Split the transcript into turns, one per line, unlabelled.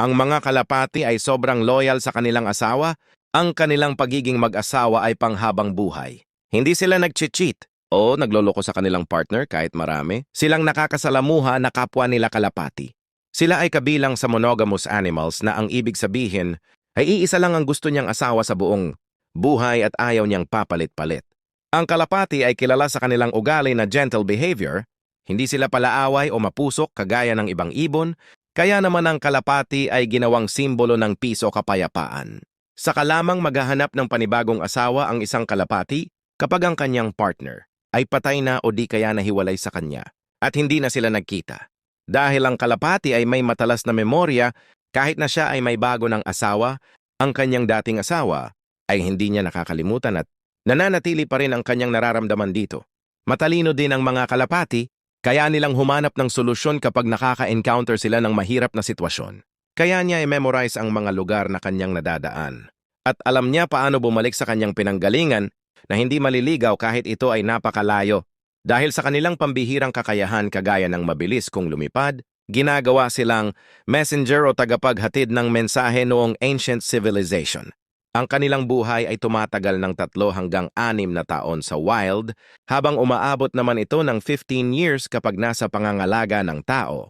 Ang mga kalapati ay sobrang loyal sa kanilang asawa. Ang kanilang pagiging mag-asawa ay panghabang buhay. Hindi sila nag-cheat o nagloloko sa kanilang partner kahit marami. Silang nakakasalamuha na kapwa nila kalapati. Sila ay kabilang sa monogamous animals na ang ibig sabihin ay iisa lang ang gusto niyang asawa sa buong buhay at ayaw niyang papalit-palit. Ang kalapati ay kilala sa kanilang ugali na gentle behavior. Hindi sila palaaway o mapusok kagaya ng ibang ibon, kaya naman ang kalapati ay ginawang simbolo ng peace o kapayapaan. Saka lamang maghahanap ng panibagong asawa ang isang kalapati kapag ang kanyang partner ay patay na o di kaya nahiwalay sa kanya at hindi na sila nagkita. Dahil ang kalapati ay may matalas na memorya, kahit na siya ay may bago ng asawa, ang kanyang dating asawa ay hindi niya nakakalimutan at nananatili pa rin ang kanyang nararamdaman dito. Matalino din ang mga kalapati, kaya nilang humanap ng solusyon kapag nakaka-encounter sila ng mahirap na sitwasyon. Kaya niya i-memorize ang mga lugar na kanyang nadadaan. At alam niya paano bumalik sa kanyang pinanggalingan na hindi maliligaw kahit ito ay napakalayo. Dahil sa kanilang pambihirang kakayahan kagaya ng mabilis kung lumipad, ginagawa silang messenger o tagapaghatid ng mensahe noong ancient civilization. Ang kanilang buhay ay tumatagal ng 3 hanggang 6 na taon sa wild, habang umaabot naman ito ng 15 years kapag nasa pangangalaga ng tao.